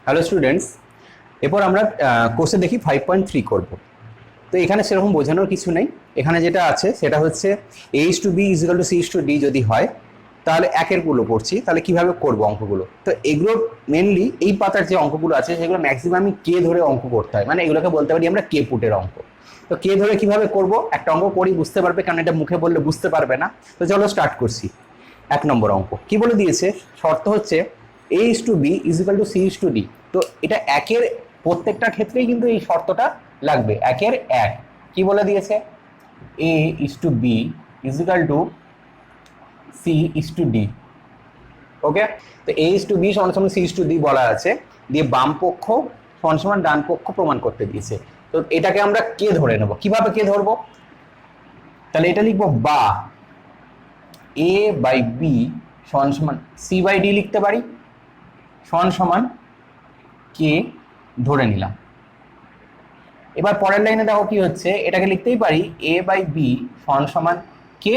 Hello students, এরপর আমরা কোর্সে দেখি 5.3 করব। তো এখানে সেরকম বোঝানোর কিছু নেই। এখানে যেটা আছে সেটা হচ্ছে a/b = c/d যদি হয় তাহলে একের গুলো করছি, তাহলে কিভাবে করব অঙ্কগুলো। তো এগুলো মেনলি এই পাতার যে অঙ্কগুলো আছে সেগুলো ম্যাক্সিমামই কে ধরে অঙ্ক করতে হয়, মানে এগুলোকে বলতে পারি আমরা কে পুটের অঙ্ক। তো কে ধরে কিভাবে করব, একটা অঙ্ক করি বুঝতে পারবে, কারণ এটা মুখে বললে বুঝতে পারবে না। তো চলো স্টার্ট করছি। 1 নম্বর অঙ্ক কি বলে দিয়েছে, শর্ত হচ্ছে a/b = c/d। তো এটা একের প্রত্যেকটা ক্ষেত্রেই কিন্তু এই শর্তটা লাগবে, একের এক। কি বলে দিয়েছে, a/b = c/d। ওকে, তো a/b = c/d বলা আছে, দিয়ে বাম পক্ষ সমান ডান পক্ষ প্রমাণ করতে দিয়েছে। তো এটাকে আমরা কে ধরে নেব, কিভাবে কে ধরবো, তাহলে এটা লিখবো বা a/b সমান c/d লিখতে পারি, সমান কে ধরে নিলাম। এবার পরের লাইনে দেখো কি হচ্ছে, এটাকে লিখতেই পারি a/b সমান কে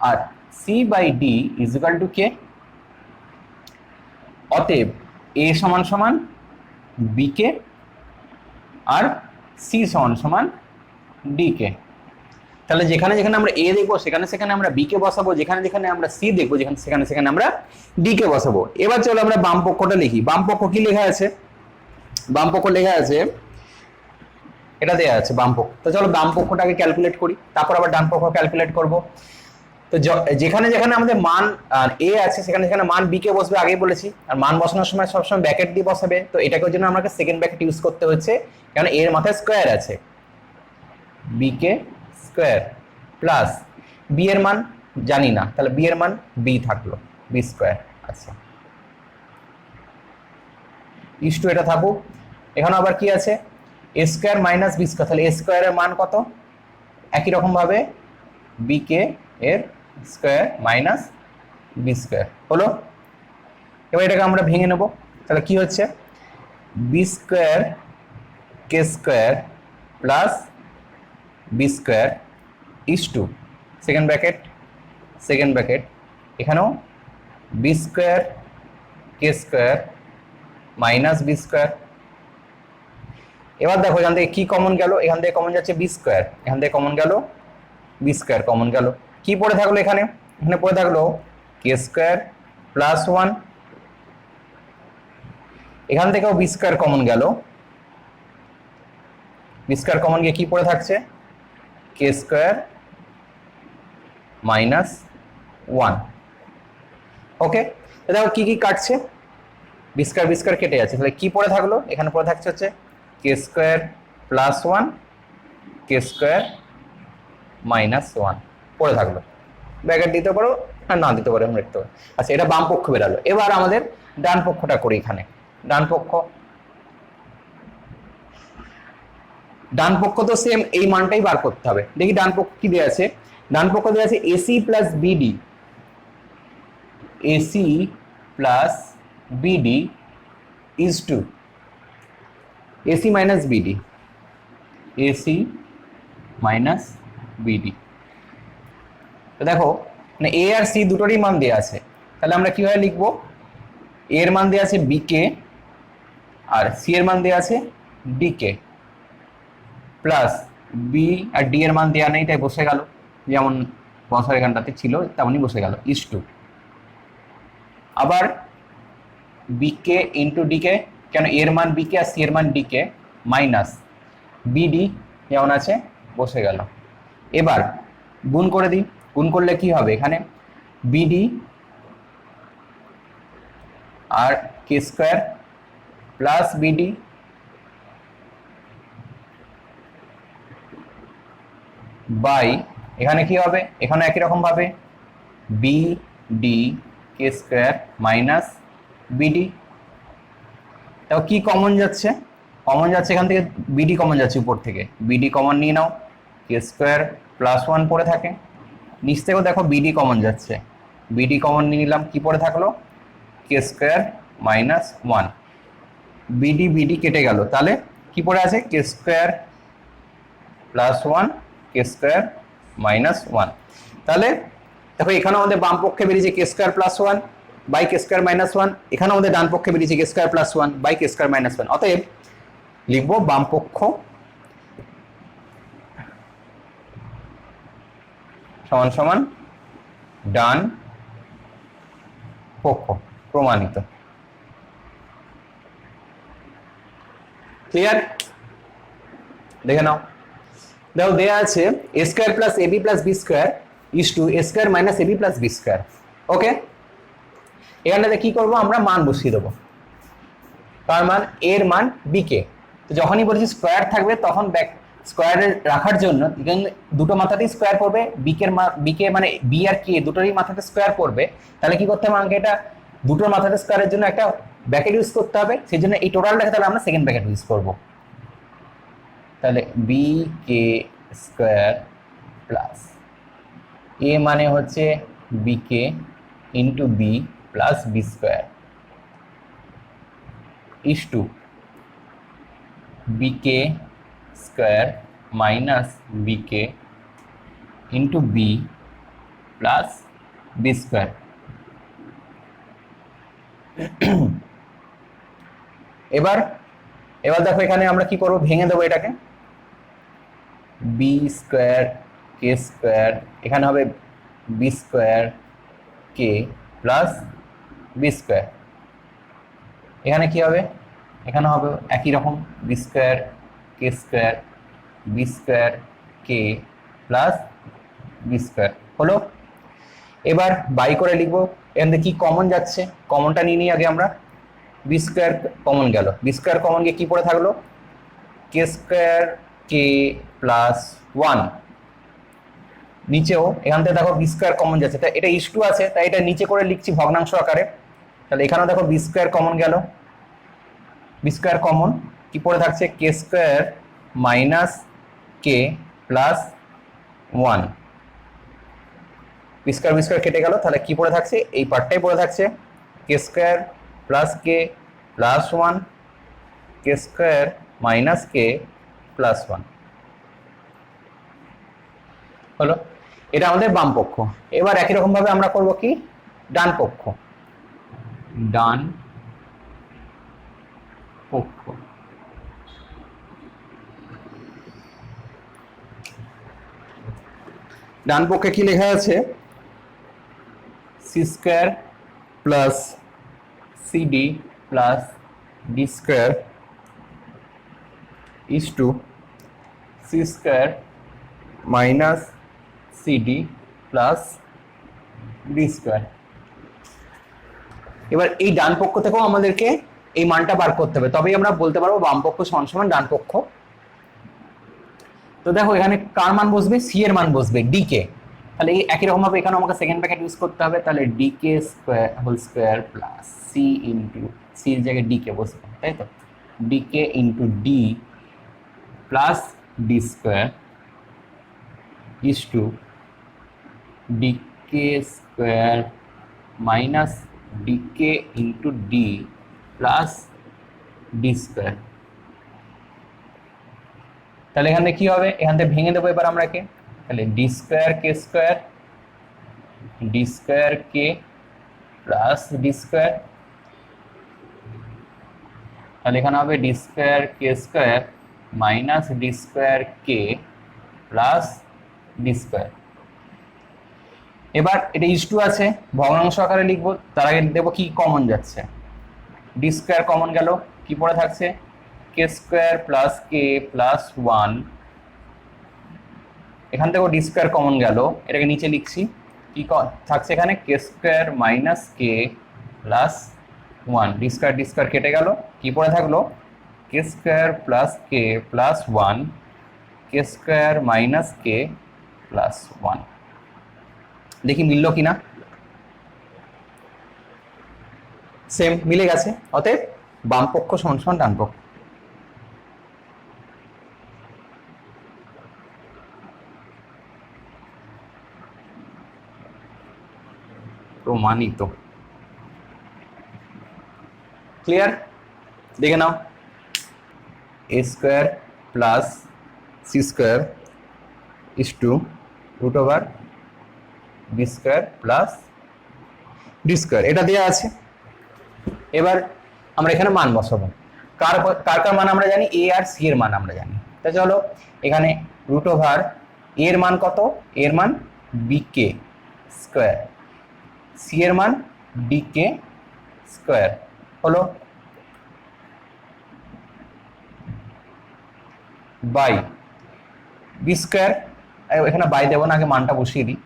আর c/d = কে। অতএব a সমান b কে আর c সমান d কে। তাহলে যেখানে যেখানে আমরা a দেখবো সেখানে সেখানে আমরা b কে বসাবো, যেখানে যেখানে আমরা c দেখবো সেখানে সেখানে আমরা d কে বসাবো। এবার চলো আমরা বাম পক্ষটা লিখি। বাম পক্ষ কি লেখা আছে, বাম পক্ষ লেখা আছে, এটা দেয়া আছে বাম পক্ষ। তো চলো বাম পক্ষটাকে ক্যালকুলেট করি, তারপর আবার ডান পক্ষ ক্যালকুলেট করব। তো যেখানে যেখানে আমাদের মান a আছে সেখানে সেখানে মান b কে বসবে, আগেই বলেছি। আর মান বসানোর সময় সবসময় ব্র্যাকেট দিয়ে বসাবে। তো এটাকে জন্য আমাকে সেকেন্ড ব্র্যাকেট ইউজ করতে হচ্ছে, কারণ এর মাথায় স্কোয়ার আছে। b কে স্কোয়ার প্লাস b এর মান জানি না, তাহলে b এর মান b থাকলো, b স্কোয়ার। আচ্ছা, ইস্টু এটা থাকুক। এখানে আবার কি আছে, a square minus b square, তাহলে a স্কোয়ারের মান কত, একই রকম ভাবে b কে এর স্কোয়ার মাইনাস b স্কোয়ার হলো। এবার এটাকে আমরা ভেঙে নেব, তাহলে কি হচ্ছে, b square K square plus b square is to second bracket এখানেও b square K square minus b square. এবার দেখো এখান থেকে কি কমন গেল, এখান থেকে কমন যাচ্ছে b স্কোয়ার, এখান থেকে কমন গেল b স্কোয়ার কমন গেল। কি পড়ে থাকলো এখানে, এখানে পড়ে থাকলো কে স্কোয়ার প্লাস 1, এখান থেকেও b স্কোয়ার কমন গেল, b স্কোয়ার কমন গিয়ে কি পড়ে থাকছে, কে স্কোয়ার মাইনাস 1। ওকে, দেখো কি কি কাটছে, b স্কোয়ার কেটে যাচ্ছে, তাহলে কি পড়ে থাকলো, এখানে পড়ে থাকছে হচ্ছে কে square plus 1 K square minus 1 পড়ে থাকলো। ব্র্যাকেট দিতে পারো আর না দিতে পারো, আমরা দেখতে পারো। আচ্ছা, এটা বাম পক্ষ বেরালো। এবার আমাদের ডান পক্ষটা করি। এখানে ডান পক্ষ তো সেম, এই মানটাই বার করতে হবে। দেখি ডান পক্ষ কি দেওয়া আছে, ডান পক্ষ দেওয়া আছে AC plus BD, AC plus BD is to AC minus BD, AC minus BD. তো দেখো মানে এ আর সি দুটোরই মান দেওয়া আছে, তাহলে আমরা কিভাবে লিখবো, এর মান দেওয়া আছে বি কে আর সি এর মান দেওয়া আছে ডি কে, প্লাস বি আর ডি এর মান দেওয়া নেই তাই বসে গেল, যেমন বসার এখানটাতে ছিল তেমনই বসে গেল, ইজ টু আবার বি কে ইন্টু ডি কে, কেন এর মান বি কে আর সি এর মান ডি কে, মাইনাস বিডি যেমন আছে বসে গেল। এবার গুণ করে দিই, গুণ করলে কি হবে, এখানে বিডি আর K square plus BD by, এখানে কি হবে, এখানে একই রকম ভাবে B D K square minus BD. তাও কি কমন যাচ্ছে, এখান থেকে বিডি কমন যাচ্ছে, উপর থেকে বিডি কমন নিয়ে নাও, কে স্কোয়ার প্লাস 1 পড়ে থাকে, নিচ থেকেও দেখো বিডি কমন যাচ্ছে, বিডি কমন নিয়ে নিলাম, কি পড়ে থাকলো কে স্কোয়ার মাইনাস 1, বিডি কেটে গেল, তাহলে কি পড়ে আছে K square plus 1 K square minus 1। তাহলে দেখো এখানে আমাদের বাম পক্ষে বেরিয়েছে K square plus 1, by K square minus one, এখানে আমাদের ডান পক্ষে বেরিয়েছে K square plus one by K square minus one. অতএব লিখবো বাম পক্ষ সমান সমান ডান পক্ষ, প্রমাণিত। ক্লিয়ার? দেখে নাও, দেখো দেয়া আছে A square plus AB plus B square is to A square minus AB plus B square. Okay, এখানে কি করবো আমরা মান বসিয়ে দেবো, তার মান এর মান বি কে। তো যখনই বলছি স্কোয়ার থাকবে তখন স্কোয়ারে রাখার জন্য দুটো মাথাতেই স্কোয়ার পড়বে, বিকে মানে বি আর কে দুটোরই মাথাতে স্কোয়ার পড়বে। তাহলে কি করতে হবে আমাকে, এটা দুটোর মাথাতে স্কোয়ারের জন্য একটা ব্র্যাকেট ইউজ করতে হবে, সেই জন্য এই টোটালটাকে তাহলে আমরা সেকেন্ড ব্র্যাকেট ইউজ করবো। তাহলে বি কে স্কোয়ার প্লাস এ মানে হচ্ছে B K into B plus B square is to B K square minus B K into B plus B square. এবার দেখো এখানে আমরা কি করবো, ভেঙে দেবো এটাকে, বি স্কোয়ার কে স্কোয়ার, এখানে হবে B square K plus B square. এখানে কি হবে, এখানে হবে একই রকম B square K square B square K plus B square হলো। এবার বাই করে লিখবো, এখান থেকে কি কমন যাচ্ছে, কমনটা নিয়ে নিই আগে আমরা। বি স্কোয়ার কমন গেল, বি স্কোয়ার কমন গিয়ে কি পড়ে থাকলো, কে স্কোয়ার কে প্লাস ওয়ান। নিচেও এখান থেকে দেখো বি স্কোয়ার কমন যাচ্ছে, তাই এটা ইস টু আছে, তাই এটা নিচে করে লিখছি ভগ্নাংশ আকারে। তাহলে এখানেও দেখো বি স্কোয়ার কমন গেল, বি স্কোয়ার কমন কি পড়ে থাকছে, কে square minus k plus one. B square কেটে গেল, তাহলে কি পড়ে থাকছে, এই পার্টটাই পড়ে থাকছে, কে square plus k plus one কে square minus k plus one হলো। এটা আমাদের বাম পক্ষ। এবার একই রকম ভাবে আমরা করব কি, ডান পক্ষ, ডান পক্ষ ডান পক্ষে কি লেখা আছে, C square plus CD plus D square is to C square minus CD plus D square. এবার এই ডান পক্ষ থেকেও আমাদেরকে এই মানটা বার করতে হবে, তবেই আমরা বলতে পারবো বাম পক্ষ সমান সমান ডান পক্ষ। তো দেখো এখানে কার মান বসবে, সি এর মান বসবে ডি কে। তাহলে এই একই রকম ভাবে এখানে আমাকে সেকেন্ড ব্র্যাকেট ইউজ করতে হবে, তাহলে D K square whole square plus C into C এর জায়গায় ডি কে বসবে, তাই তো, D K into D plus D square is to D K square minus D K into D plus D square. তাহলে এখানে কি হবে, এখান থেকে ভেঙে দেবো এবার আমরা কে, তাহলে D square K plus D square, তাহলে এখানে হবে D square minus D square K plus D square. এবার এটা ইজ টু আছে, ভগ্নাংশ আকারে লিখবো, তার আগে দেবো কি কমন যাচ্ছে, ডি স্কোয়ার কমন গেল, কি পড়ে থাকছে, কে square plus k plus one. এখান থেকেও ডি স্কোয়ার কমন গেল, এটাকে নিচে লিখছি, কি থাকছে এখানে, কে square minus k plus one. D square কেটে গেল, কি পড়ে থাকলো, কে square plus k plus one কে square minus k plus one. দেখি মিললো কিনা, সেম মিলে গেছে। অতএব বাম পক্ষ সমান সমান ডান পক্ষ। প্রমাণিত। ক্লিয়ার? দেখে নাও, A square plus C square is to root over B square plus D square, এটা দেওয়া আছে। এবার আমরা এখানে মান বসাবো, কার কার কার মান আমরা জানি, এ আর সি এর মান আমরা জানি। তা চলো এখানে রুট ওভার এর মান কত, এর মান বিকে স্কোয়ার, সি এর মান ডিকে স্কোয়ার হলো বাই বি স্কোয়ার, এখানে বাই দেবো না, আগে মানটা বসিয়ে দিই।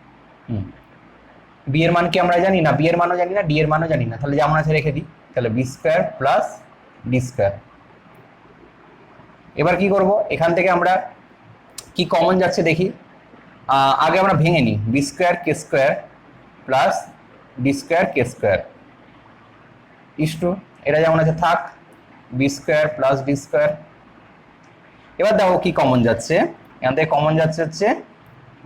বি এর মান কি আমরা জানি না, বি এর মানও জানি না, ডি এর মানও জানি না, তাহলে যেমন আছে রেখে দিই। তাহলে B square plus D square. এবার কি করব, এখান থেকে আমরা কি কমন যাচ্ছে দেখি, আগে আমরা ভেঙে নিই, B square K square plus D square K square is to, এটা যেমন আছে থাক, B square plus D square. এবার দেখো কি কমন যাচ্ছে, এখান থেকে কমন যাচ্ছে হচ্ছে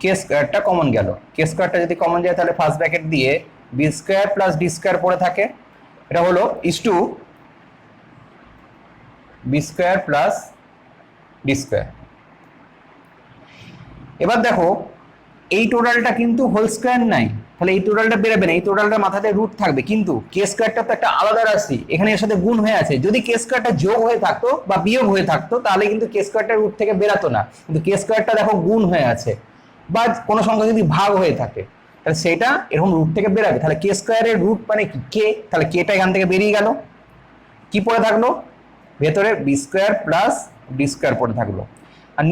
কে স্কোয়ারটা কমন গেল, কে স্কোয়ারটা যদি কমন যায় তাহলে ফার্স্ট ব্র্যাকেট দিয়ে B square plus D square পড়ে থাকে, এটা হলো is to B square plus D square. এবার দেখো এই টোটালটা কিন্তু হোল স্কোয়ার নাই, তাহলে এই টোটালটা বেরোবে না, এই টোটালটার মাথাতে রুট থাকবে, কিন্তু কে স্কোয়ারটা তো একটা আলাদা রাশি, এখানে এর সাথে গুণ হয়ে আছে, যদি কে স্কোয়ারটা যোগ হয়ে থাকতো বা বিয়োগ হয়ে থাকতো তাহলে কিন্তু কে স্কোয়ারটা রুট থেকে বেরাতো না, কিন্তু কে স্কোয়ারটা দেখো গুণ হয়ে আছে, বা কোনো সংখ্যা যদি ভাগ হয়ে থাকে তাহলে সেটা এরকম রুট থেকে বেরাবে, তাহলে কে স্কোয়ারের রুট মানে কি কে, তাহলে কেটা এখান থেকে বেরিয়ে গেল, কি পড়ে থাকলো ভেতরে B square plus D square পড়ে থাকলো, আর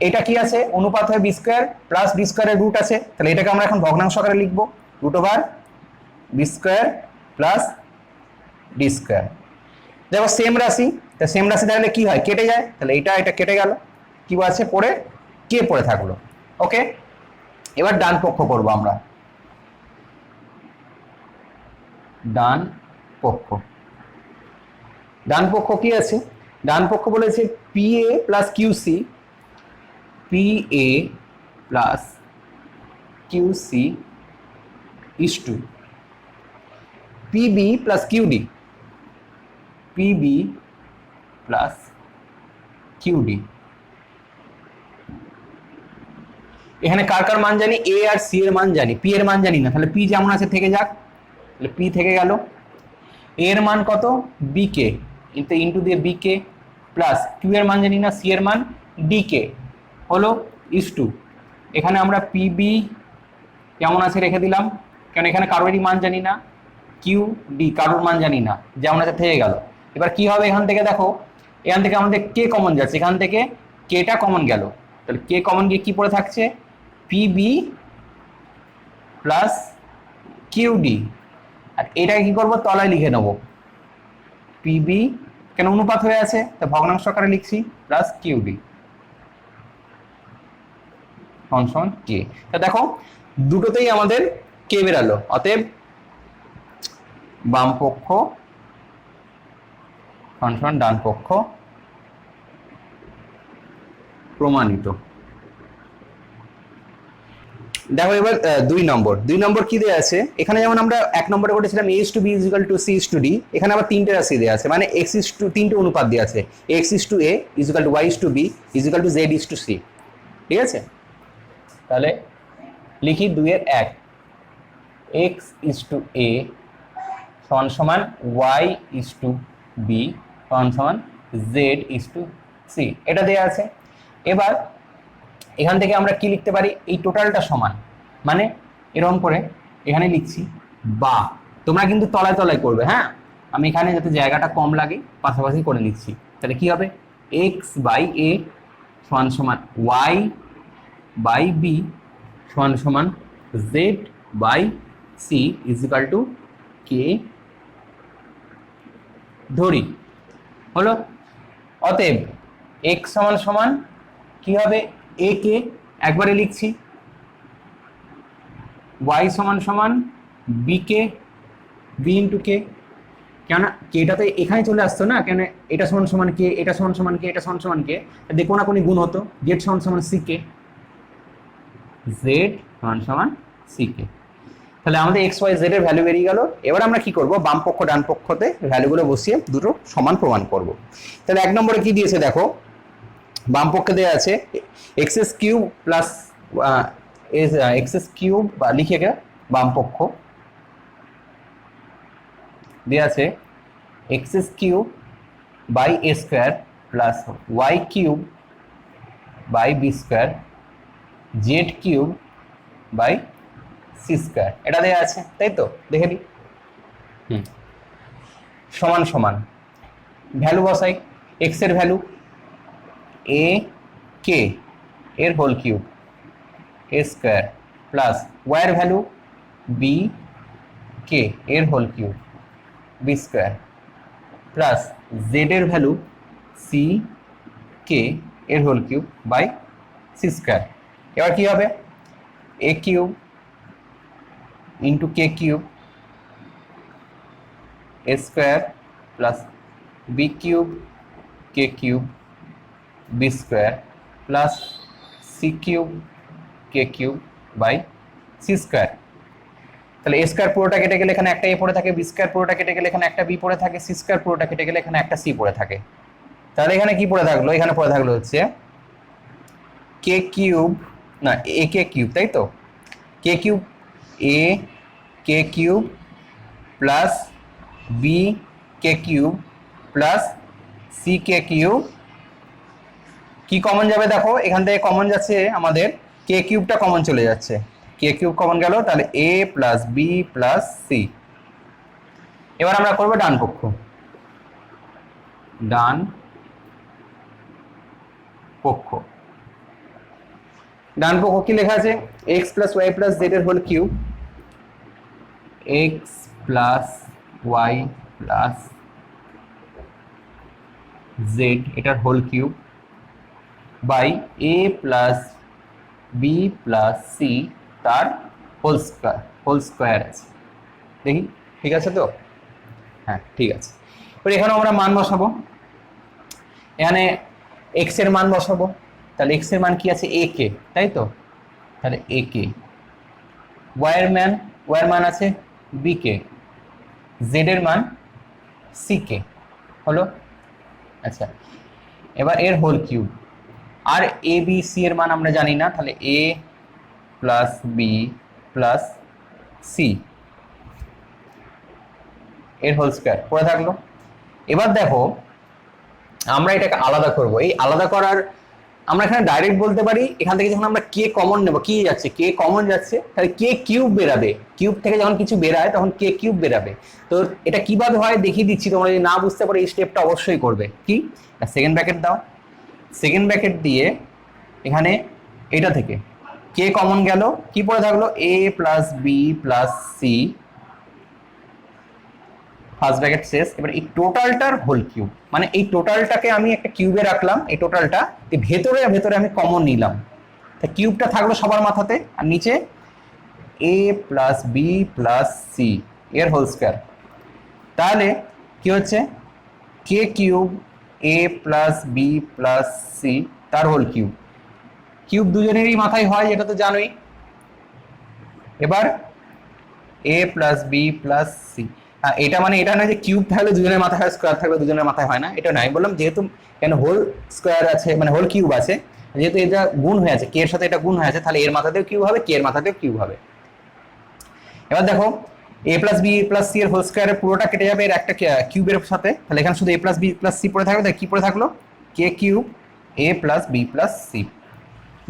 এটা কি আছে অনুপাত হয়ে বি স্কোয়ার প্লাস ডি স্কোয়ারের রুট আছে, তাহলে এটাকে আমরা এখন ভগ্নাংশ আকারে লিখবো, root over B square plus D square. দেখো সেম রাশি, তা সেম রাশি তাহলে কি হয় কেটে যায়, তাহলে এটা কেটে গেল, কি আছে পড়ে কে পড়ে থাকলো। ওকে, এবার ডান পক্ষ করবো আমরা, ডান পক্ষ, ডান পক্ষ কি আছে, ডান পক্ষ বলেছে P A plus Q C, P A plus Q C is to PB plus QD, PB plus QD. এখানে কার কার মান জানি, এ আর সি এর মান জানি, পি এর মান জানি না, তাহলে পি যেমন আছে থেকে যাক, তাহলে পি থেকে গেল, এর মান কত বিকে, ইন্টু দিয়ে বিকে প্লাস কিউ এর মান জানি না, সি এর মান ডিকে হলো ইস টু, এখানে আমরা পিবি কেমন আছে রেখে দিলাম, কারণ এখানে কারোরই মান জানি না, কিউ ডি কারোর মান জানি না, যেমন আছে থেকে গেল। এবার কি হবে এখান থেকে দেখো, এখান থেকে আমাদের কে কমন যাচ্ছে, এখান থেকে কেটা কমন গেল, তাহলে কে কমন গিয়ে কি পড়ে থাকছে পিবি প্লাস কিউডি, আর এটাকে কি করবো তলায় লিখে নেবো পিবি, কেন অনুপাত হয়ে আছে তা ভগ্নাংশ আকারে লিখছি, প্লাস কিউডি সমান কে। তা দেখো দুটোতেই আমাদের কে বেরালো, অতএব বাম পক্ষ সমান ডান পক্ষ প্রমাণিত। দেখো এবার দুই নম্বর কি দেওয়া আছে, এখানে যেমন আমরা এক নম্বরে করেছিলাম A is to B is equal to C is to D, এখানে আবার তিনটে রাশি দেওয়া আছে, মানে এক্স ইস টু তিনটে অনুপাত দেওয়া আছে, X is to A is equal to Y is to B is equal to Z is to C, ঠিক আছে। তাহলে লিখি 2-এর-1, এক্স ইস টু এ সমান সমান ওয়াই ইস টু বি সমান সমান জেড ইস টু সি, এটা দেওয়া আছে। এবার এখান থেকে আমরা কি লিখতে পারি, এই টোটালটা সমান, মানে এরকম করে এখানে লিখছি, বা তোমরা কিন্তু তলায় তলায় করবে, হ্যাঁ আমি এখানে যাতে জায়গাটা কম লাগে পাশাপাশি করে লিখছি, তাহলে কি হবে এক্স বাই এ সমান সমান ওয়াই বাই বি সমান সমান Z by C is equal to K ধরি হলো। অতএব এক্স সমান সমান কি হবে এ কে একবারে লিখছি, ওয়াই সমান সমান B K B into k, কেন কেটা তো এখানে চলে আসতো না, কেন এটা সমান সমান কে, এটা সমান সমান কে, এটা সমান সমান কে, দেখো না কোনো গুণ হতো, জেড সমান সমান সি কে, জেড সমান সমান সি কে, তাহলে আমাদের এক্স ওয়াই জেড এর ভ্যালু বেরিয়ে গেল। এবার আমরা কি করব, বাম পক্ষ ডান পক্ষতে ভ্যালুগুলো বসিয়ে দুটো সমান প্রমাণ করব। তাহলে এক নম্বরে কি দিয়েছে দেখো, বাম পক্ষে দেওয়া আছে X S cube plus X S cube, বা লিখে গে বাম পক্ষ দেওয়া আছে X cube by A square plus Y cube by B square Z cube by C square, এটা দেওয়া আছে, তাই তো? দেখে দিই। সমান সমান ভ্যালু বসাই, এক্স এর ভ্যালু এ কে এর whole cube A square plus Y এর ভ্যালু বি কে এর whole cube B square plus Z এর ভ্যালু সি কে এর whole cube by C square. এবার কি হবে? A cube into K cube A square plus B cube K cube B square plus C cube K cube by C square. তাহলে A square পুরোটা কেটে গেলে এখানে একটা এ পড়ে থাকে, বি স্কোয়ার পুরোটা কেটে গেলে এখানে একটা বি পড়ে থাকে, সি স্কোয়ার পুরোটা কেটে গেলে এখানে একটা সি পড়ে থাকে। তাহলে এখানে কি পড়ে থাকলো? এখানে পড়ে থাকলো হচ্ছে কে কিউব, না এ কে কিউব, তাই তো? কে কিউব এ কে কিউব প্লাস বি কে cube plus C K cube. কি কমন যাবে দেখো, এখান থেকে কমন যাচ্ছে আমাদের কে কিউবটা কমন চলে যাচ্ছে, কে কিউব কমন গেল, তাহলে এ প্লাস বি প্লাস সি। এবার আমরা করবো ডান পক্ষ, ডান পক্ষ। ডান পক্ষ কি লেখা আছে? X plus Y plus Z এর whole cube X plus Y plus Z এটার whole cube by A plus B plus C তার হোল স্কোয়ার আছে। দেখি ঠিক আছে তো? হ্যাঁ ঠিক আছে। এবার এখানে আমরা মান বসাবো, এখানে এক্স এর মান বসাবো, তাহলে এক্স এর মান কি আছে? এ কে, তাই তো? তাহলে এ কে, ওয়াই এর মান আছে বি কে, জেড এর মান সি কে, হলো? আচ্ছা, এবার এর হোল কিউব, আর এ বি সি এর মান আমরা জানি না, তাহলে এ প্লাস বি প্লাস সি এর হোল স্কোয়ার পড়ে থাকলো। এবার দেখো আমরা এটাকে আলাদা করব। এই আলাদা করার আমরা এখানে ডাইরেক্ট বলতে পারি, এখান থেকে যখন আমরা কে কমন নেব, কি যাচ্ছে? কে কমন যাচ্ছে, তাহলে কে কিউব বেরাবে, কিউব থেকে যখন কিছু বেরায় তখন কে কিউব বেরাবে। তো এটা কিভাবে হয় দেখিয়ে দিচ্ছি, তোমরা যদি না বুঝতে পারো এই স্টেপটা অবশ্যই করবে। কি? সেকেন্ড ব্র্যাকেট দাও, সেকেন্ড ব্র্যাকেট দিয়ে এখানে এটা থেকে কে কমন গেল, কি পড়ে থাকলো? A plus B plus C, first bracket শেষ। এবার এই টোটালটার হোল কিউব, মানে এই টোটালটাকে আমি একটা কিউবে রাখলাম, এই টোটালটা ভেতরে ভেতরে আমি কমন নিলাম, তা কিউবটা থাকলো সবার মাথাতে, আর নিচে এ প্লাস বি প্লাস সি এর হোল স্কোয়ার। তাহলে কি হচ্ছে? কে কিউব এ প্লাস বি প্লাস সি তার হোল কিউব। কিউব দুজনেরই মাথায় হয়, এটা তো জানোই। এবার এ প্লাস বি প্লাস সি, এটা মানে এটা নয় যে কিউব থাকলে দুজনের মাথায় হয়, স্কোয়ার থাকলে দুজনের মাথায় হয় না, এটা নয়। বললাম যেহেতু কেন হোল স্কোয়ার আছে, মানে হোল কিউব আছে, যেহেতু এটা গুণ হয়ে আছে, কে এর সাথে এটা গুণ হয়ে আছে, তাহলে এর মাথাতেও কিউব হবে, কে এর মাথাতেও কিউব হবে। এবার দেখো এ প্লাস বি প্লাস সি এর হোল স্কোয়ারের পুরোটা কেটে যাবে এর একটা কিউবের সাথে, তাহলে এখানে শুধু এ প্লাস বি প্লাস সি পড়ে থাকবে, তাহলে কি পড়ে থাকলো? কে কিউব এ প্লাস বি প্লাস সি।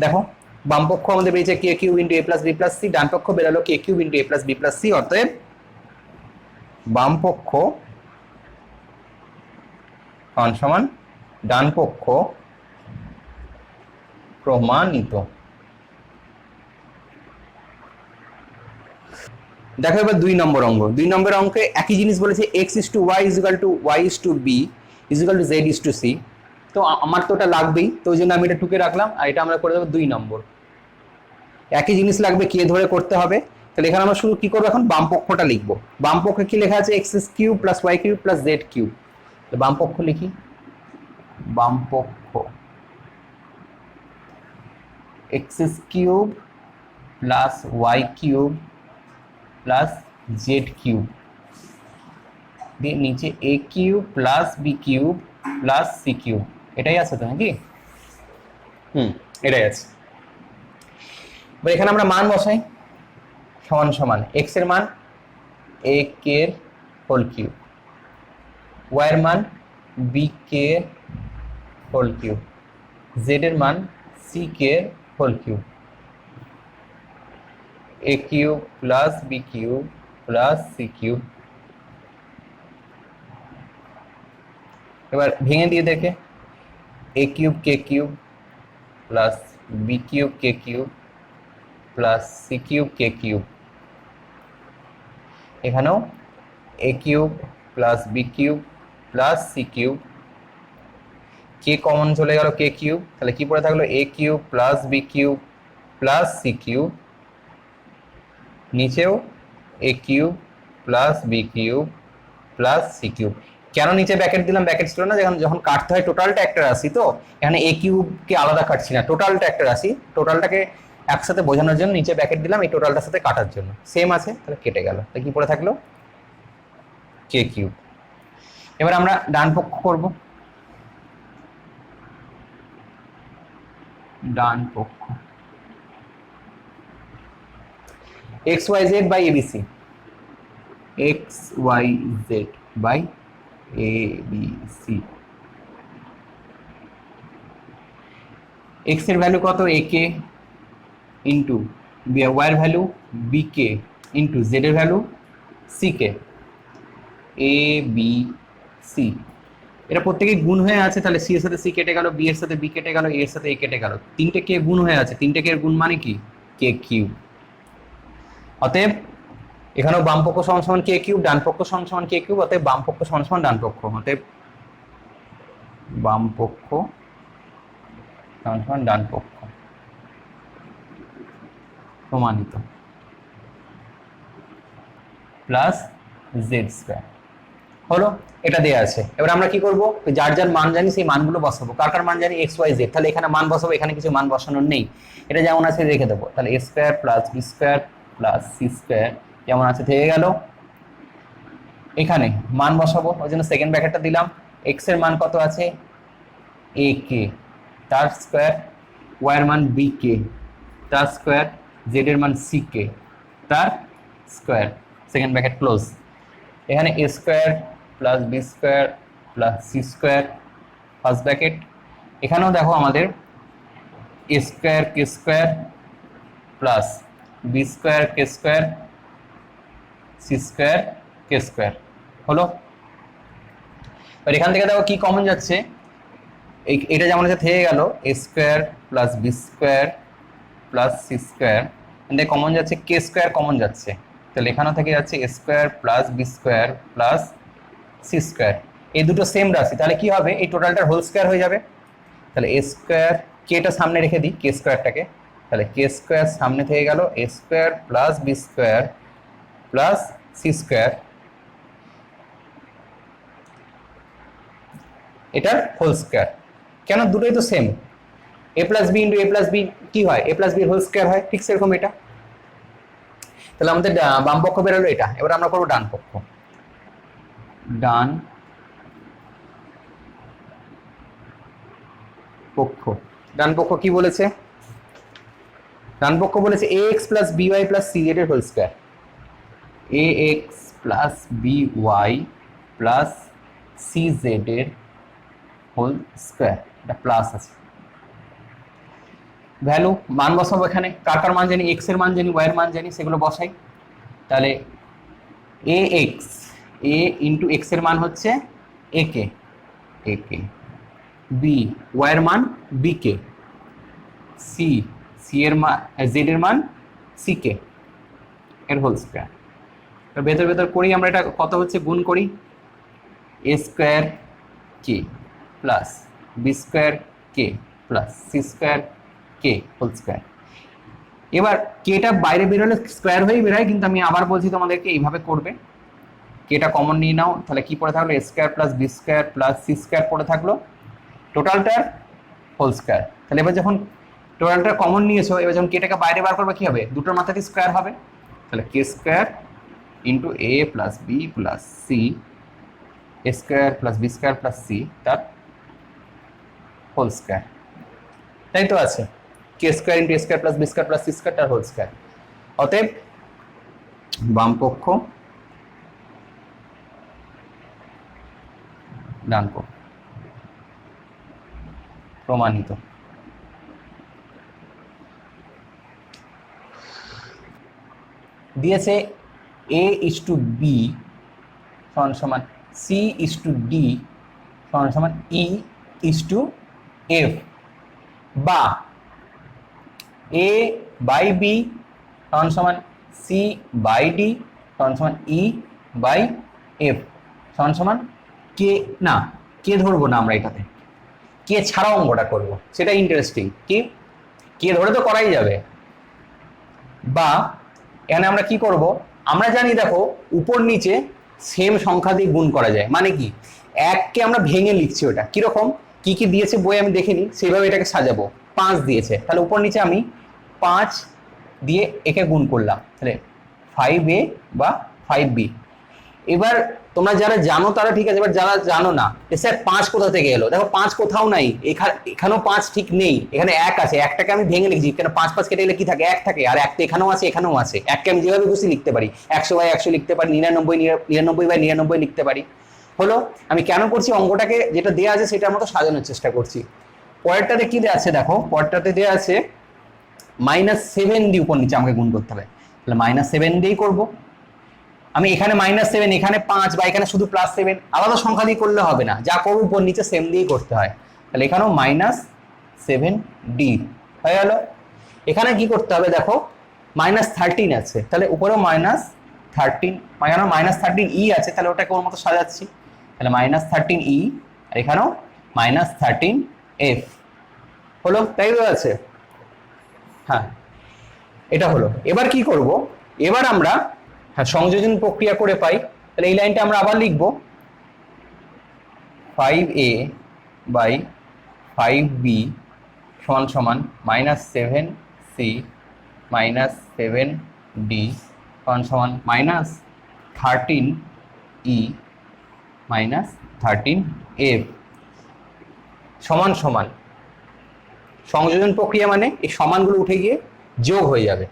দেখো বাম পক্ষ আমাদের বেরিয়েছে K cube into A plus B plus C, ডান পক্ষ বেরালো K cube into A plus B plus C. অতএব বাম পক্ষ সমান ডান পক্ষ প্রমাণিত। দেখো এবার 2 নম্বর অঙ্ক। 2 নম্বর অঙ্কে একই জিনিস বলেছে, X is to Y is equal to Y is to B is equal to Z is to C. তো আমার তো ওটা লাগবেই, তো ওই জন্য আমি এটা টুকে রাখলাম, আর এটা আমরা করে দেবো 2 নম্বর। একই জিনিস লাগবে, কে ধরে করতে হবে। তাহলে এখানে আমরা শুধু কি করবো, এখন বাম পক্ষটা লিখবো। বাম পক্ষে কি লেখা আছে? X cube plus Y cube plus Z cube. বাম পক্ষ লিখি, বাম পক্ষ X cube plus Y cube plus Z cube দিয়ে নিচে A cube plus B cube plus C cube. এটাই আছে তো নাকি? এটাই আছে। এবার এখানে আমরা মান বসাই, সমান সমান এক্স এর মান এ কে এর হোল কিউব ওয়াই এর মান B K whole cube, Z এর মান C K whole cube, A cube plus B cube plus C cube. এবার ভেঙে দিয়ে দেখে A cube K cube plus B cube K cube plus C cube K cube, এখানেও A cube plus B cube plus C cube, K common চলে গেল K cube, তাহলে কি পড়ে থাকলো A cube plus B cube plus C cube, নিচেও এ cube plus B cube plus C cube. কেন নিচে ব্র্যাকেট দিলাম, ব্র্যাকেট ছিল না, যখন কাটতে হয় টোটালটা একটা রাশি, তো এখানে এ কিউবকে আলাদা কাটছি না, টোটালটা একটা রাশি, টোটালটাকে একসাথে বোঝানোর জন্য নিচে ব্র্যাকেট দিলাম এই টোটালটার সাথে কাটার জন্য। সেম আছে, তাহলে কেটে গেল, তাহলে কি পড়ে থাকলো কে কিউব। এবার আমরা ডান পক্ষ করব, ডান পক্ষ X Y Z by ABC, X Y Z by ABC. X এর ভ্যালু কত এ কে ইন্টু ওয়াই এর value B K into Z এর value C K, A B C. এটা প্রত্যেকেই গুণ হয়ে আছে, তাহলে সি এর সাথে সি কেটে গেল, বি এর সাথে বি কেটে গেল, এ এর সাথে এ কেটে গেল, তিনটে কে গুণ হয়ে আছে, তিনটে কে গুণ মানে কি কে কিউব। অতএব এখানেও বাম পক্ষ সমান সমান কে কিউব, ডান পক্ষ সমান সমান কে কিউব, অতএব বাম পক্ষ সমান সমান ডান পক্ষ, অতএব বাম পক্ষ সমান সমান ডান পক্ষ প্রমাণিত, প্লাস জেড স্কোয়ার হলো। এটা দেওয়া আছে। এবার আমরা কি করব, যার যার মান জানি সেই মানগুলো বসাবো। কার কার মান জানি এক্স ওয়াই জেড, তাহলে এখানে মান বসাবো, এখানে কিছু মান বসানোর নেই, এটা যেমন আছে রেখে দেবো। তাহলে A square plus B square plus C square যেমন আছে থেকে গেল। এখানে মান বসাবো, ওই জন্য সেকেন্ড ব্র্যাকেটটা দিলাম। এক্স এর মান কত আছে এ কে, তার স্কোয়ার, ওয়াই এর মান বি কে তার স্কোয়ার, জেড এর মান সি কে তার স্কোয়ার, সেকেন্ড ব্র্যাকেট ক্লোজ। এখানে A square plus B square plus C square first bracket. এখানেও দেখো আমাদের A square K square plus B square K square C square K square হলো। এবার এখান থেকে দেখো কি কমন যাচ্ছে, এটা যেমন আছে থেকে গেল A square plus B square plus C square, এখান থেকে কমন যাচ্ছে কে স্কোয়ার কমন যাচ্ছে, তাহলে এখানেও থেকে যাচ্ছে A square plus B square plus C square. এই দুটো সেম রাশি, তাহলে কি হবে এই টোটালটার হোল স্কোয়ার হয়ে যাবে। তাহলে এ স্কোয়ার, কেটা সামনে রেখে দিই কে স্কোয়ারটাকে, তাহলে কে স্কোয়ার সামনে থেকে গেল A square plus B square plus C square, এটার হোল স্কোয়ার। কেন, দুটোই তো same, A plus B into A plus B কি হয়, A plus B whole square হয়, ঠিক সেরকম এটা। তাহলে আমাদের বাম পক্ষ বেরোলো এটা। এবার আমরা করবো ডান পক্ষ, ডান পক্ষ। ডান পক্ষ কি বলেছে, ডান পক্ষ বলেছে A X plus B Y plus C Z এর whole square, A X plus B Y plus C Z এর হোল স্কোয়ার, এটা প্লাস আছে। ভ্যালু মান বসাবো, এখানে কার কার মান জানি, এক্স এর মান জানি, ওয়াই এর মান জানি, সেগুলো বসাই। তাহলে এ এক্স, এ ইন্টু এক্স এর মান হচ্ছে এ কে, এ কে, বি ওয়াই এর মান বি কে, সি, সি এর মান জেড এর মান সি কে এর হোল স্কোয়ার। ভেতর ভেতর করি আমরা, এটা কত হচ্ছে গুণ করি, এ square K plus B square K plus C square কে হোল স্কোয়ার। এবার কেটা বাইরে বেরোলে স্কোয়ার হয়েই বেরোয়, কিন্তু আমি আবার বলছি তোমাদেরকে এইভাবে করবে, কেটা কমন নিয়ে নাও, তাহলে কি পড়ে থাকলো A square plus B square plus C square পড়ে থাকলো, টোটালটার হোল স্কোয়ার। তাহলে এবার যখন টোটালটা কমন নিয়েছো, এবার যখন কেটাকে বাইরে বার করবে কি হবে, দুটোর মাথাতে স্কোয়ার হবে, তাহলে K square into A plus B plus C, A square plus B square plus C তার হোল স্কোয়ার, তাই তো আছে K square into A square plus B square plus C square তার হোল স্কোয়ার। অতএব বাম পক্ষ ডান কোণ প্রমাণিত। দিয়েছে a is to b সমান সমান c is to d সমান সমান e is to f, বা a by b সমান সমান c by d সমান সমান e by f সমান সমান কে, না কে ধরবো না আমরা, এটাতে কে ছাড়াও অঙ্কটা করবো, সেটা ইন্টারেস্টিং। কি কে ধরে তো করাই যাবে, বা এখানে আমরা কি করব, আমরা জানি দেখো উপর নিচে সেম সংখ্যা দিয়ে গুণ করা যায়, মানে কি এককে আমরা ভেঙে লিখছি, ওটা কিরকম কি কি দিয়েছে বই আমি দেখে নিই, সেইভাবে এটাকে সাজাবো। 5 দিয়েছে, তাহলে উপর নিচে আমি 5 দিয়ে একে গুণ করলাম, তাহলে 5a বা 5b। এবার তোমরা যারা জানো তারা ঠিক আছে, এবার যারা জানো না স্যার 5 কোথা থেকে এলো, দেখো 5 কোথাও নাই, এখানেও 5 ঠিক নেই, এখানে 1 আছে, একটাকে আমি ভেঙে লিখছি, কেন 5 5 কেটে গেলে কি থাকে 1 থাকে, আর 1 তো এখানেও আছে এখানেও আছে, এককে আমি যেভাবে খুশি লিখতে পারি, 100/100 লিখতে পারি, 99/99 লিখতে পারি। হলো, আমি কেন করছি অঙ্কটাকে যেটা দেওয়া আছে সেটার মতো সাজানোর চেষ্টা করছি। পরেরটাতে কি দেওয়া আছে দেখো, পরেরটাতে দেওয়া আছে -7 দিয়ে উপর নিচে আমাকে গুণ করতে হবে, তাহলে -7 দিয়েই করবো। আমি এখানে -7, এখানে 5 বা এখানে শুধু +7 আলাদা সংখ্যা দিয়ে করলে হবে না, যা করবো উপর নিচে সেম দিয়েই করতে হয়, তাহলে এখানেও -7d হয়ে গেল। এখানে কি করতে হবে দেখো -13 আছে, তাহলে উপরেও -13, -13e আছে, তাহলে ওটাকে ওর মতো সাজাচ্ছি, তাহলে -13e, আর এখানেও -13f হলো, তাই তো আছে। হ্যাঁ এটা হলো। এবার কি করব, এবার আমরা সংযোজন প্রক্রিয়া করে পাই, তাহলে এই লাইনটা আমরা আবার লিখব 5a by 5b সমান সমান -7c -7d সমান সমান -13e -13f সমান সমান। সংযোজন প্রক্রিয়া মানে এই সমানগুলো উঠে গিয়ে যোগ হয়ে যাবে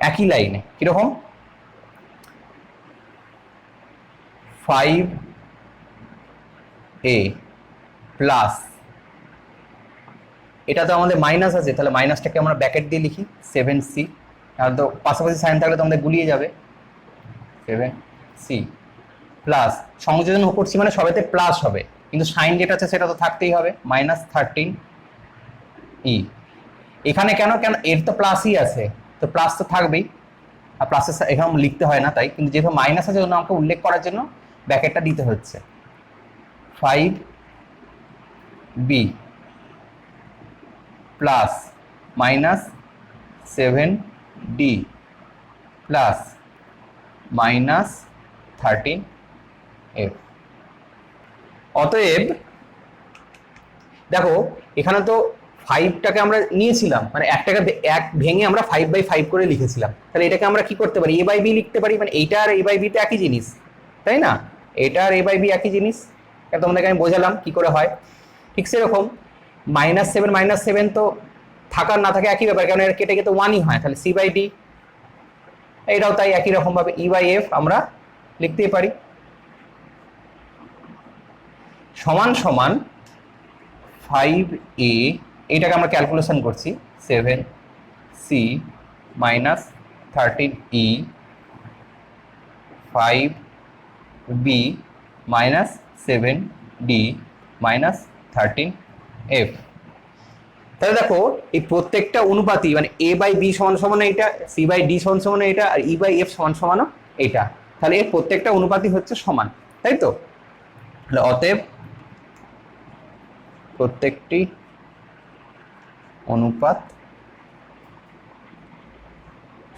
একই লাইনে, কিরকম 5a প্লাস, এটা তো আমাদের মাইনাস আছে, তাহলে মাইনাসটাকে আমরা ব্র্যাকেট দিয়ে লিখি 7c, আর তো পাশাপাশি সাইন থাকলে তো আমাদের গুলিয়ে যাবে, 7c প্লাস সংযোজন করছি মানে সবেতে প্লাস হবে, কিন্তু সাইন যেটা আছে সেটা তো থাকতেই হবে, -13e। এখানে কেন কেন এর তো প্লাসই আছে, তো প্লাস তো থাকবেই, আর প্লাসের এখানে লিখতে হয় না তাই, কিন্তু যেহেতু মাইনাস আছে জন্য আমাকে উল্লেখ করার জন্য ব্র্যাকেটটা দিতে হচ্ছে। 5b plus -7d plus -13f। অতএব দেখো এখানে তো 5টাকে আমরা নিয়েছিলাম, মানে একটাকে এক ভেঙে আমরা 5/5 করে লিখেছিলাম, তাহলে এটাকে আমরা কি করতে পারি a/b লিখতে পারি, মানে এইটা আর a/b তো একই জিনিস, তাই না, এটা আর a/b একই জিনিস, তোমাদেরকে আমি বোঝালাম কি করে হয়। ঠিক সেরকম -7 তো থাকার না থাকে একই ব্যাপার, কারণ এর কেটে কেটে 1ই হয়, তাহলে c/d, এটাও তাই একই রকম ভাবে e/f আমরা লিখতেই পারি। সমান সমান 5a, এইটাকে আমরা ক্যালকুলেশন করছি 7c -13e 5b -7d -13f। তাহলে দেখো এই প্রত্যেকটা অনুপাতই, মানে a/b সমান সমান এইটা, c/d সমান সমান এইটা, আর e/f সমান সমান এইটা, তাহলে এর প্রত্যেকটা অনুপাতই হচ্ছে সমান, তাই তো। তাহলে অতএব প্রত্যেকটি অনুপাত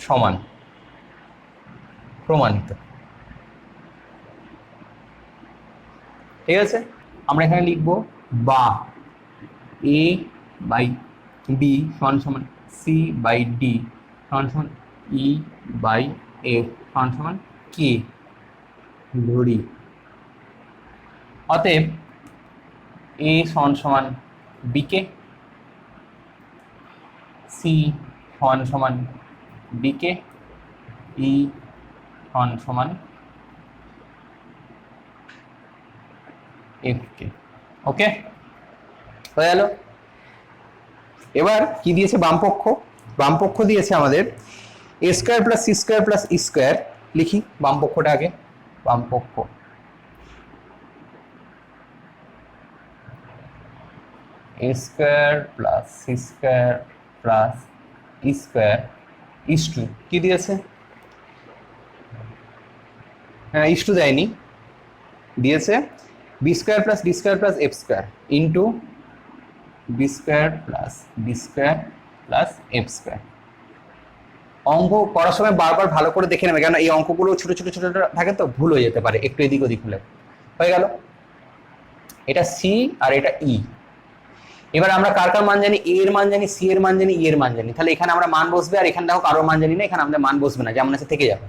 সমান, প্রমাণিত। ঠিক আছে, আমরা এখানে লিখবো বা a/b সমান সমান c/d সমান সমান e/f সমান সমান k ধরি। অতএব a সমান সমান b কে, c সমান সমান d কে, e সমান সমান এফ কে। ওকে, হয়ে গেল। এবার কি দিয়েছে বামপক্ষ? বামপক্ষ দিয়েছে আমাদের A square plus C square plus E square. লিখি বামপক্ষটা আগে। বামপক্ষ A square plus C square plus E square is to কি দিয়েছে? হ্যাঁ, ইস টু দেয়নি, দিয়েছে B square plus D square plus F square into B square plus D square plus F square. অঙ্ক করার সময় বারবার ভালো করে দেখে নেবে, কেন এই অঙ্কগুলো ছোট ছোট ছোট থাকে তো ভুল হয়ে যেতে পারে একটু এদিক ওদিক হলে। হয়ে গেল, এটা সি আর এটা ই। এবার আমরা কার কার মান জানি? এ এর মান জানি, সি এর মান জানি, ই এর মান জানি। তাহলে এখানে আমরা মান বসবে, আর এখানে দেখো কারোর মান জানি না, এখানে আমাদের মান বসবে না, যেমন আছে থেকে যাবে।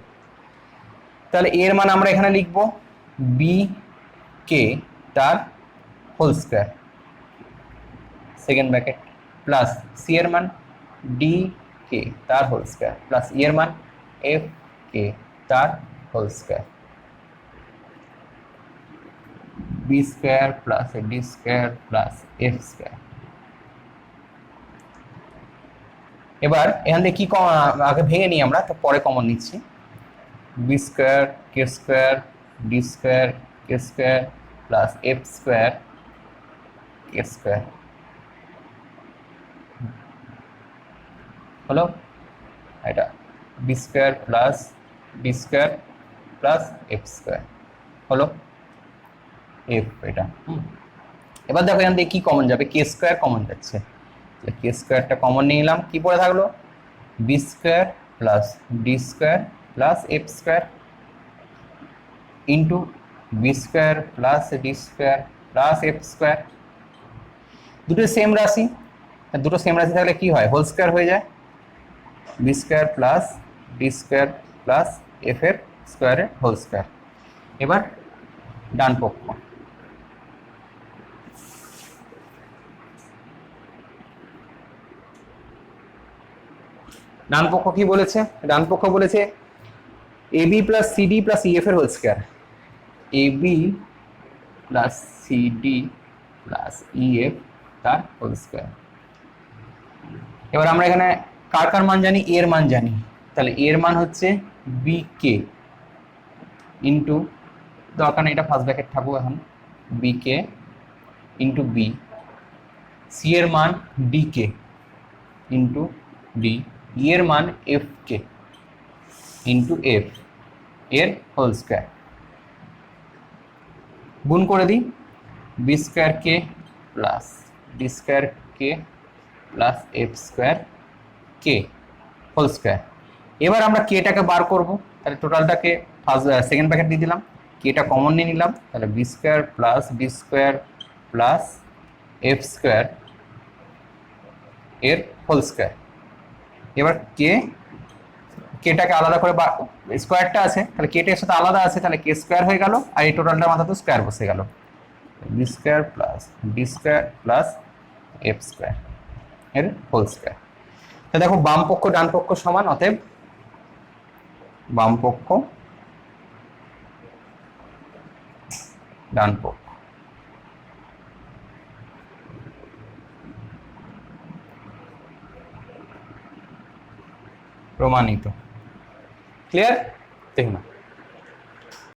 তাহলে এর মান আমরা এখানে লিখবো বি কে তার whole square second bracket plus C এর মান ডি কে তার হোল স্কোয়ার প্লাস ই এর মান এফ কে তার whole square B square plus D square plus F square. এবার এখান থেকে কি আগে ভেঙে নিই আমরা, তো পরে কমন নিচ্ছি। B square K square D square K square plus F square K square হলো এটা B square plus D square plus F square হলো এফ এটা। এবার দেখো এখান থেকে কি কমন যাবে? কে স্কোয়ার কমন যাচ্ছে, কে স্কোয়ারটা কমন নিয়ে নিলাম। কি পড়ে থাকলো? B square plus D square plus F square into B square plus D square plus F square. দুটো সেম রাশি, দুটো সেম রাশি থাকলে কি হয়? হোল স্কোয়ার হয়ে যায়। B square plus D square plus F এর স্কোয়ারের হোল স্কোয়ার। এবার ডান পক্ষ ডান পক্ষ কি বলেছে? ডান পক্ষ বলেছে A B plus CD plus EF এর whole square. A B plus CD plus EF তার হোল স্কোয়ার। এবার আমরা এখানে কার কার মান জানি? এর মান জানি, তাহলে এর মান হচ্ছে বি কে ইন্টু, দরকার নেই এটা ফার্স্ট ব্র্যাকেট থাকবো এখন, B K into B. C এর মান ডি কে ইন্টু ডি, ই এর মান এফ কে ইন্টু এফ এর হোল স্কোয়ার। গুণ করে দিই, B square K plus D square K plus F square কে হোল স্কোয়ার। এবার আমরা কেটাকে বার করব, তাহলে টোটালটাকে ফার্স্ট সেকেন্ড ব্র্যাকেট দিয়ে দিলাম, কেটা কমন নিয়ে নিলাম, তাহলে B square plus D square plus F square এর হোল স্কোয়ার। এবার কেটাকে আলাদা করে স্কোয়ারটা আছে, তাহলে কেটের সাথে আলাদা আছে, তাহলে কে স্কোয়ার হয়ে গেল, আর এই টোটালটার মাথা তো স্কোয়ার বসে গেল। B square plus D square plus F square এর হোল স্কোয়ার। তো দেখো বাম পক্ষ ডান পক্ষ সমান, অতএব বাম পক্ষ ডান পক্ষ প্রমাণিত। ক্লিয়ার? দেখুন